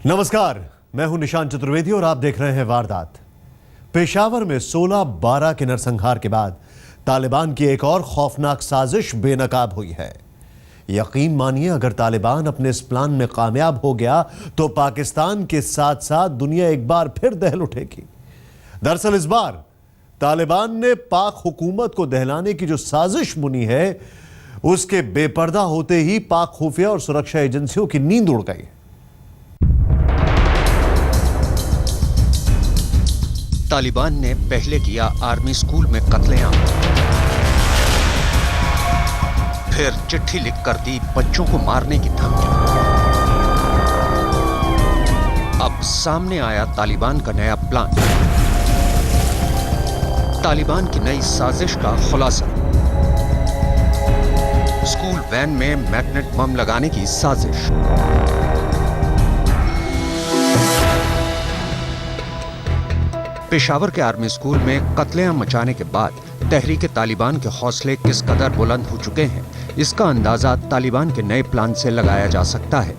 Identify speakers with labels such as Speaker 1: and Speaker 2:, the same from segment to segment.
Speaker 1: नमस्कार, मैं हूं निशांत चतुर्वेदी और आप देख रहे हैं वारदात। पेशावर में 16/12 के नरसंहार के बाद तालिबान की एक और खौफनाक साजिश बेनकाब हुई है। यकीन मानिए, अगर तालिबान अपने इस प्लान में कामयाब हो गया तो पाकिस्तान के साथ साथ दुनिया एक बार फिर दहल उठेगी। दरअसल इस बार तालिबान ने पाक हुकूमत को दहलाने की जो साजिश बुनी है, उसके बेपर्दा होते ही पाक खुफिया और सुरक्षा एजेंसियों की नींद उड़ गई।
Speaker 2: तालिबान ने पहले किया आर्मी स्कूल में कत्लेआम, फिर चिट्ठी लिखकर दी बच्चों को मारने की धमकी। अब सामने आया तालिबान का नया प्लान, तालिबान की नई साजिश का खुलासा। स्कूल वैन में मैग्नेट बम लगाने की साजिश। पेशावर के आर्मी स्कूल में कत्लेआम मचाने के बाद तहरीक तालिबान के हौसले किस कदर बुलंद हो चुके हैं, इसका अंदाजा तालिबान के नए प्लान से लगाया जा सकता है।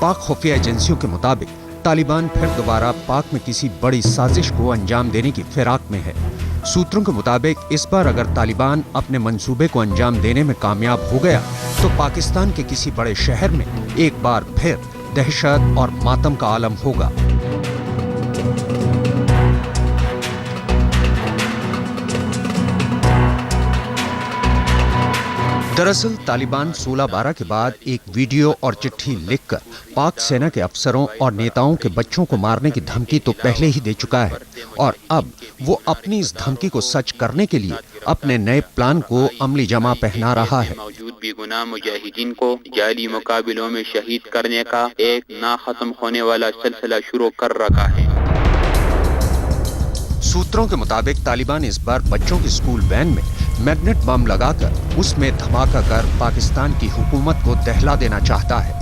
Speaker 2: पाक खुफिया एजेंसियों के मुताबिक तालिबान फिर दोबारा पाक में किसी बड़ी साजिश को अंजाम देने की फिराक में है। सूत्रों के मुताबिक इस बार अगर तालिबान अपने मंसूबे को अंजाम देने में कामयाब हो गया तो पाकिस्तान के किसी बड़े शहर में एक बार फिर दहशत और मातम का आलम होगा। दरअसल तालिबान 16/12 के बाद एक वीडियो और चिट्ठी लिखकर पाक सेना के अफसरों और नेताओं के बच्चों को मारने की धमकी तो पहले ही दे चुका है और अब वो अपनी इस धमकी को सच करने के लिए अपने नए प्लान को अमली जमा पहना रहा है।
Speaker 3: मौजूद बेगुनाह मुजाहिदीन को जाली मुकाबलों में शहीद करने का एक ना खत्म होने वाला सिलसिला शुरू कर रखा है।
Speaker 2: सूत्रों के मुताबिक तालिबान इस बार बच्चों की स्कूल वैन में मैग्नेट बम लगाकर उसमें धमाका कर पाकिस्तान की हुकूमत को दहला देना चाहता है।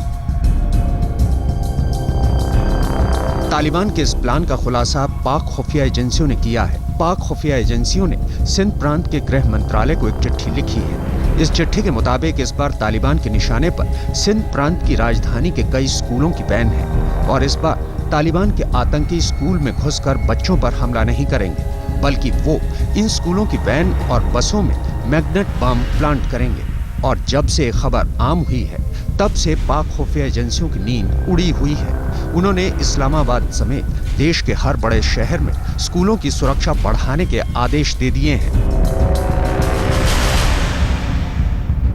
Speaker 2: तालिबान के इस प्लान का खुलासा पाक खुफिया एजेंसियों ने किया है। पाक खुफिया एजेंसियों ने सिंध प्रांत के गृह मंत्रालय को एक चिट्ठी लिखी है। इस चिट्ठी के मुताबिक इस बार तालिबान के निशाने पर सिंध प्रांत की राजधानी के कई स्कूलों की वैन है और इस बार तालिबान के आतंकी स्कूल में घुसकर बच्चों पर हमला नहीं करेंगे, बल्कि वो इन स्कूलों की वैन और बसों में मैग्नेट बम प्लांट करेंगे। और जब से खबर आम हुई है तब से पाक खुफिया एजेंसियों की नींद उड़ी हुई है। उन्होंने इस्लामाबाद समेत देश के हर बड़े शहर में स्कूलों की सुरक्षा बढ़ाने के आदेश दे दिए हैं।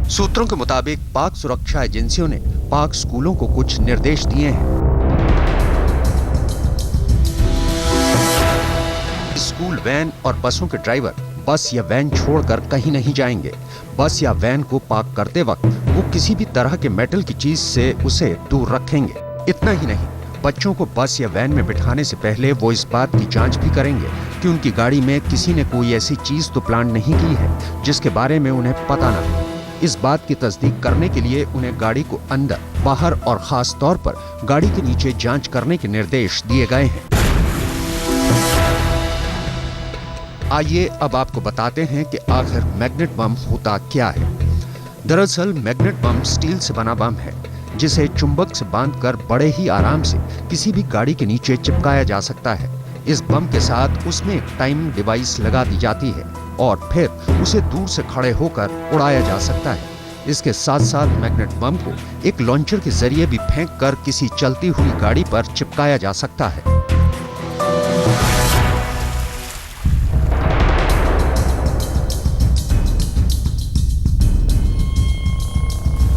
Speaker 2: सूत्रों के मुताबिक पाक सुरक्षा एजेंसियों ने पाक स्कूलों को कुछ निर्देश दिए हैं। स्कूल वैन और बसों के ड्राइवर बस या वैन छोड़कर कहीं नहीं जाएंगे। बस या वैन को पार्क करते वक्त वो किसी भी तरह के मेटल की चीज से उसे दूर रखेंगे। इतना ही नहीं, बच्चों को बस या वैन में बिठाने से पहले वो इस बात की जांच भी करेंगे कि उनकी गाड़ी में किसी ने कोई ऐसी चीज तो प्लांट नहीं की है जिसके बारे में उन्हें पता न हो। इस बात की तस्दीक करने के लिए उन्हें गाड़ी को अंदर, बाहर और खास तौर पर गाड़ी के नीचे जांच करने के निर्देश दिए गए हैं। आइए अब आपको बताते हैं कि आखिर मैग्नेट बम होता क्या है। दरअसल मैग्नेट बम स्टील से बना बम है जिसे चुंबक से बांधकर बड़े ही आराम से किसी भी गाड़ी के नीचे चिपकाया जा सकता है। इस बम के साथ उसमें एक टाइमिंग डिवाइस लगा दी जाती है और फिर उसे दूर से खड़े होकर उड़ाया जा सकता है। इसके साथ साथ मैग्नेट बम को एक लॉन्चर के जरिए भी फेंक कर किसी चलती हुई गाड़ी पर चिपकाया जा सकता है।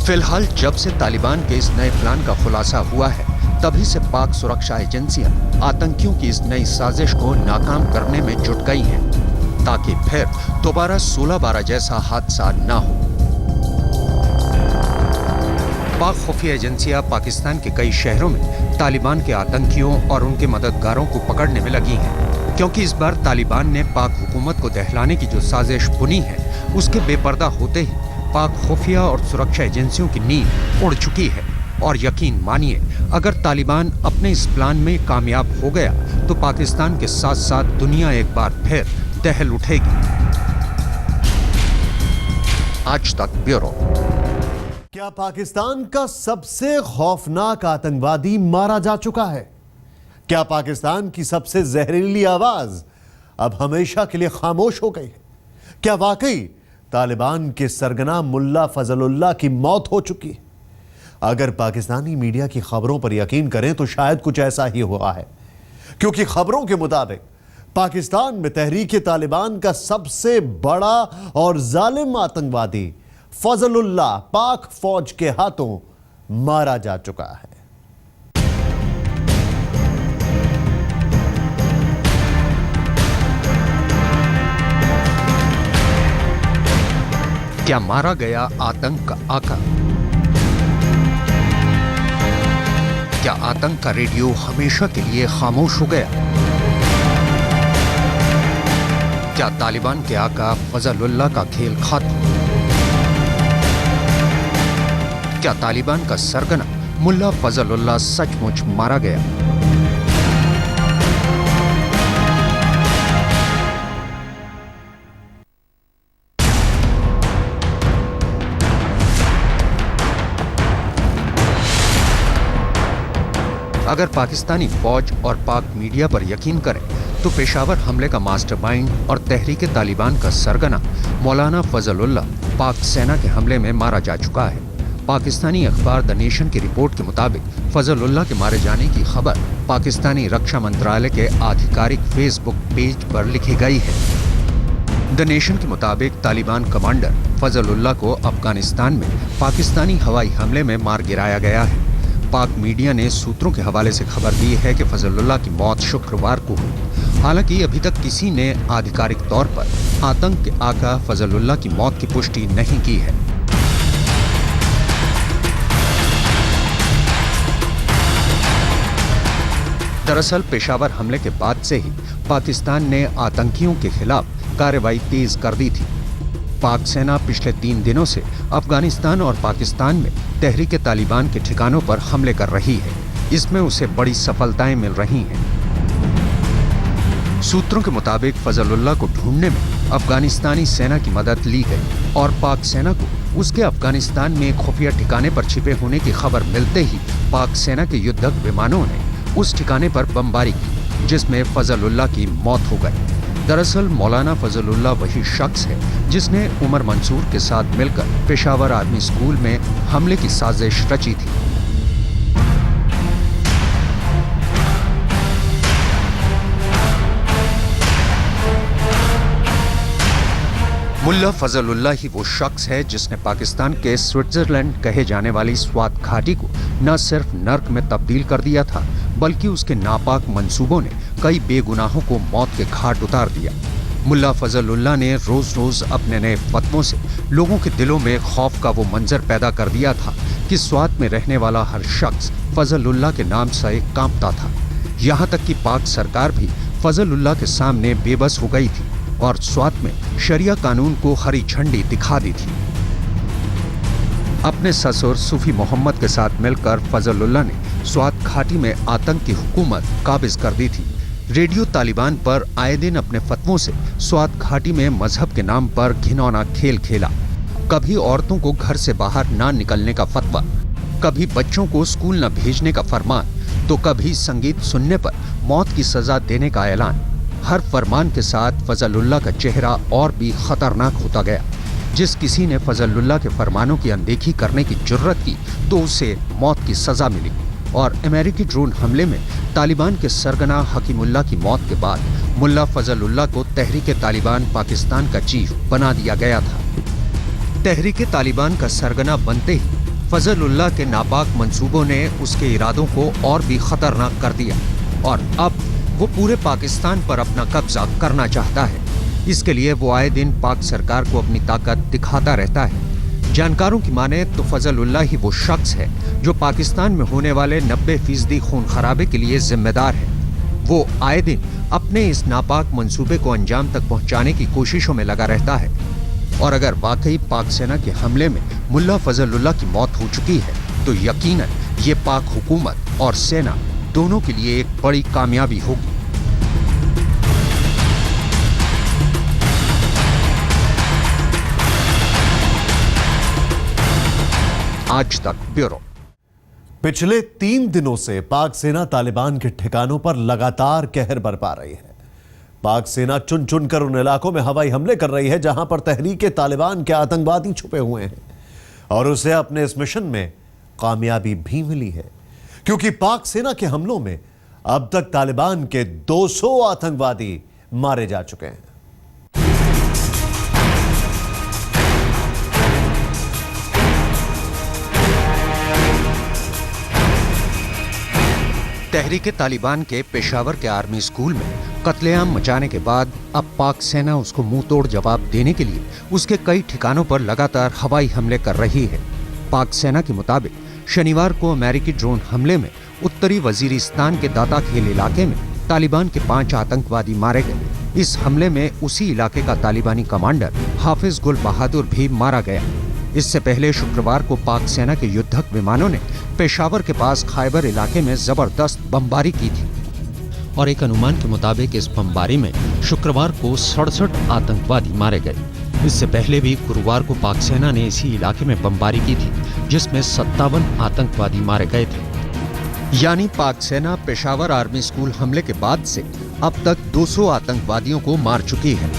Speaker 2: फिलहाल जब से तालिबान के इस नए प्लान का खुलासा हुआ है तभी से पाक सुरक्षा एजेंसियां आतंकियों की इस नई साजिश को नाकाम करने में जुट गई हैं ताकि फिर दोबारा 16/12 जैसा हादसा न हो। पाक खुफिया एजेंसियां पाकिस्तान के कई शहरों में तालिबान के आतंकियों और उनके मददगारों को पकड़ने में लगी हैं, क्योंकि इस बार तालिबान ने पाक हुकूमत को दहलाने की जो साजिश बुनी है उसके बेपर्दा होते ही पाक खुफिया और सुरक्षा एजेंसियों की नींद उड़ चुकी है। और यकीन मानिए, अगर तालिबान अपने इस प्लान में कामयाब हो गया तो पाकिस्तान के साथ साथ दुनिया एक बार फिर दहल उठेगी। आज तक ब्यूरो।
Speaker 1: क्या पाकिस्तान का सबसे खौफनाक आतंकवादी मारा जा चुका है? क्या पाकिस्तान की सबसे जहरीली आवाज अब हमेशा के लिए खामोश हो गई है? क्या वाकई तालिबान के सरगना मुल्ला फजलुल्लाह की मौत हो चुकी है? अगर पाकिस्तानी मीडिया की खबरों पर यकीन करें तो शायद कुछ ऐसा ही हुआ है, क्योंकि खबरों के मुताबिक पाकिस्तान में तहरीक तालिबान का सबसे बड़ा और जालिम आतंकवादी फजलुल्लाह पाक फौज के हाथों मारा जा चुका है।
Speaker 2: क्या मारा गया आतंक का आका? क्या आतंक का रेडियो हमेशा के लिए खामोश हो गया? क्या तालिबान के आका फजलुल्लाह का खेल खत्म? क्या तालिबान का सरगना मुल्ला फजलुल्लाह सचमुच मारा गया? अगर पाकिस्तानी फौज और पाक मीडिया पर यकीन करें तो पेशावर हमले का मास्टरमाइंड और तहरीक तालिबान का सरगना मौलाना फजलुल्लाह पाक सेना के हमले में मारा जा चुका है। पाकिस्तानी अखबार द नेशन की रिपोर्ट के मुताबिक फजलुल्लाह के मारे जाने की खबर पाकिस्तानी रक्षा मंत्रालय के आधिकारिक फेसबुक पेज पर लिखी गई है। द नेशन के मुताबिक तालिबान कमांडर फजलुल्लाह को अफगानिस्तान में पाकिस्तानी हवाई हमले में मार गिराया गया है। पाक मीडिया ने सूत्रों के हवाले से खबर दी है कि फजलुल्लाह की मौत शुक्रवार को हुई। हालांकि अभी तक किसी ने आधिकारिक तौर पर आतंक के आका फजलुल्लाह की मौत की पुष्टि नहीं की है। दरअसल पेशावर हमले के बाद से ही पाकिस्तान ने आतंकियों के खिलाफ कार्रवाई तेज कर दी थी। पाक सेना पिछले 3 दिनों से अफगानिस्तान और पाकिस्तान में तहरीक तालिबान के ठिकानों पर हमले कर रही है। इसमें उसे बड़ी सफलताएं मिल रही हैं। सूत्रों के मुताबिक फजलुल्लाह को ढूंढने में अफगानिस्तानी सेना की मदद ली गई और पाक सेना को उसके अफगानिस्तान में खुफिया ठिकाने पर छिपे होने की खबर मिलते ही पाक सेना के युद्धक विमानों ने उस ठिकाने पर बमबारी की, जिसमें फजलुल्लाह की मौत हो गई। दरअसल मौलाना फजलुल्लाह वही शख्स है जिसने उमर मंसूर के साथ मिलकर पेशावर आर्मी स्कूल में हमले की साजिश रची थी। मुल्ला फजलुल्लाह ही वो शख्स है जिसने पाकिस्तान के स्विट्जरलैंड कहे जाने वाली स्वात घाटी को न सिर्फ नर्क में तब्दील कर दिया था, बल्कि उसके नापाक मंसूबों ने कई बेगुनाहों को मौत के घाट उतार दिया। मुल्ला फजलुल्लाह ने रोज रोज अपने नए फतवों से लोगों के दिलों में खौफ का वो मंजर पैदा कर दिया था कि स्वात में रहने वाला हर शख्स फजलुल्लाह के नाम से कांपता था। यहाँ तक कि पाक सरकार भी फजलुल्लाह के सामने बेबस हो गई थी और स्वात में शरिया कानून को हरी झंडी दिखा दी थी। अपने ससुर सूफी मोहम्मद के साथ मिलकर फजलुल्लाह ने स्वात घाटी में आतंक की हुकूमत काबिज कर दी थी। रेडियो तालिबान पर आए दिन अपने फतवों से स्वात घाटी में मजहब के नाम पर घिनौना खेल खेला। कभी औरतों को घर से बाहर ना निकलने का फतवा, कभी बच्चों को स्कूल न भेजने का फरमान, तो कभी संगीत सुनने पर मौत की सजा देने का ऐलान। हर फरमान के साथ फजलुल्लाह का चेहरा और भी खतरनाक होता गया। जिस किसी ने फजलुल्लाह के फरमानों की अनदेखी करने की जुर्रत की तो उसे मौत की सजा मिली। और अमेरिकी ड्रोन हमले में तालिबान के सरगना हकीमुल्लाह की मौत के बाद मुल्ला फजलुल्लाह को तहरीक तालिबान पाकिस्तान का चीफ बना दिया गया था। तहरीक तालिबान का सरगना बनते ही फजलुल्लाह के नापाक मंसूबों ने उसके इरादों को और भी खतरनाक कर दिया और अब वो पूरे पाकिस्तान पर अपना कब्जा करना चाहता है। इसके लिए वो आए दिन पाक सरकार को अपनी ताकत दिखाता रहता है। जानकारों की माने तो फजलुल्लाह ही वो शख्स है जो पाकिस्तान में होने वाले 90% खून खराबे के लिए जिम्मेदार है। वो आए दिन अपने इस नापाक मंसूबे को अंजाम तक पहुंचाने की कोशिशों में लगा रहता है। और अगर वाकई पाक सेना के हमले में मुल्ला फजलुल्लाह की मौत हो चुकी है तो यकीनन ये पाक हुकूमत और सेना दोनों के लिए एक बड़ी कामयाबी होगी। आज तक ब्यूरो।
Speaker 1: पिछले 3 दिनों से पाक सेना तालिबान के ठिकानों पर लगातार कहर बरपा रही है। पाक सेना चुन चुनकर उन इलाकों में हवाई हमले कर रही है जहां पर तहरीके तालिबान के आतंकवादी छुपे हुए हैं, और उसे अपने इस मिशन में कामयाबी भी मिली है, क्योंकि पाक सेना के हमलों में अब तक तालिबान के 200 आतंकवादी मारे जा चुके हैं।
Speaker 2: तहरीके तालिबान के पेशावर के आर्मी स्कूल में कत्लेआम मचाने के बाद अब पाक सेना उसको मुंह तोड़ जवाब देने के लिए उसके कई ठिकानों पर लगातार हवाई हमले कर रही है। पाक सेना के मुताबिक शनिवार को अमेरिकी ड्रोन हमले में उत्तरी वजीरिस्तान के दाता खेल इलाके में तालिबान के 5 आतंकवादी मारे गए। इस हमले में उसी इलाके का तालिबानी कमांडर हाफिज गुल बहादुर भी मारा गया। इससे पहले शुक्रवार को पाक सेना के युद्धक विमानों ने पेशावर के पास खैबर इलाके में जबरदस्त बमबारी की थी, और एक अनुमान के मुताबिक इस बमबारी में शुक्रवार को 67 आतंकवादी मारे गए। इससे पहले भी गुरुवार को पाक सेना ने इसी इलाके में बमबारी की थी, जिसमें 57 आतंकवादी मारे गए थे। यानी पाक सेना पेशावर आर्मी स्कूल हमले के बाद से अब तक 200 आतंकवादियों को मार चुकी है।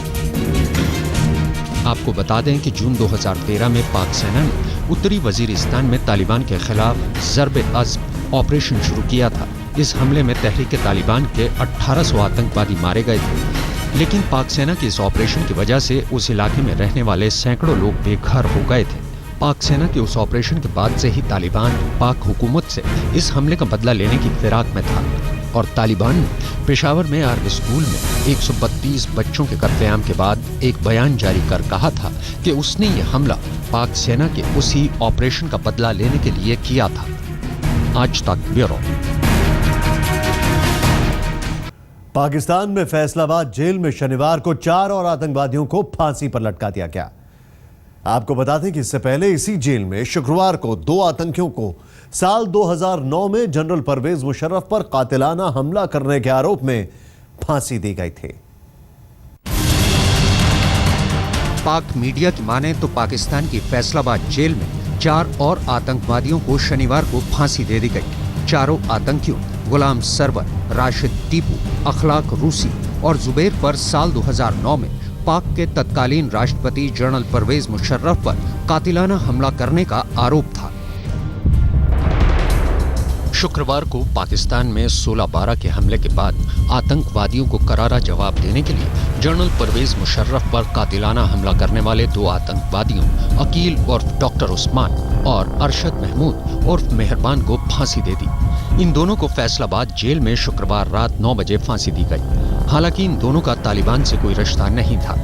Speaker 2: आपको बता दें कि जून 2013 में पाक सेना ने उत्तरी वजीरिस्तान में तालिबान के खिलाफ ज़र्ब-ए-अज़्म ऑपरेशन शुरू किया था। इस हमले में तहरीक तालिबान के 1800 आतंकवादी मारे गए थे, लेकिन पाक सेना की इस ऑपरेशन की वजह से उस इलाके में रहने वाले सैकड़ों लोग बेघर हो गए थे। पाक सेना के उस ऑपरेशन के बाद से ही तालिबान पाक हुकूमत से इस हमले का बदला लेने की फिराक में था, और तालिबान ने पेशावर में आर्मी स्कूल में 132 बच्चों के कत्लेआम के बाद एक बयान जारी कर कहा था कि उसने ये हमला पाक सेना के उसी ऑपरेशन का बदला लेने के लिए किया था। आज तक ब्यूरो।
Speaker 1: पाकिस्तान में फैसलाबाद जेल में शनिवार को 4 और आतंकवादियों को फांसी पर लटका दिया गया। आपको बता दें कि इससे पहले इसी जेल में शुक्रवार को 2 आतंकियों को साल 2009 में जनरल परवेज मुशर्रफ पर कातिलाना हमला करने के आरोप में फांसी दी गई थी।
Speaker 2: पाक मीडिया की माने तो पाकिस्तान की फैसलाबाद जेल में 4 और आतंकवादियों को शनिवार को फांसी दे दी गई। चारों आतंकियों गुलाम सरवर, राशिद टीपू, अखलाक रूसी और जुबैर पर साल 2009 में पाक के तत्कालीन राष्ट्रपति जनरल परवेज मुशर्रफ पर कातिलाना हमला करने का आरोप था। शुक्रवार को पाकिस्तान में 16/12 के हमले के बाद आतंकवादियों को करारा जवाब देने के लिए जनरल परवेज मुशर्रफ पर कातिलाना हमला करने वाले 2 आतंकवादियों अकील उर्फ डॉक्टर उस्मान और अरशद महमूद उर्फ मेहरबान को फांसी दे दी। इन दोनों को फैसलाबाद जेल में शुक्रवार रात 9 बजे फांसी दी गई। हालांकि इन दोनों का तालिबान से कोई रिश्ता नहीं था,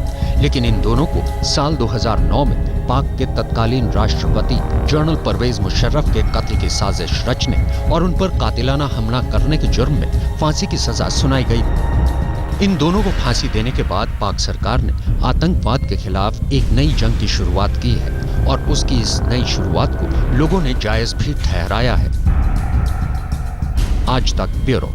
Speaker 2: लेकिन इन दोनों को साल 2009 में पाक के तत्कालीन राष्ट्रपति जनरल परवेज मुशर्रफ के कत्ल की साजिश रचने और उन पर कातिलाना हमला करने के जुर्म में फांसी की सजा सुनाई गई। इन दोनों को फांसी देने के बाद पाक सरकार ने आतंकवाद के खिलाफ एक नई जंग की शुरुआत की है, और उसकी इस नई शुरुआत को लोगों ने जायज भी ठहराया है। आज तक ब्यूरो।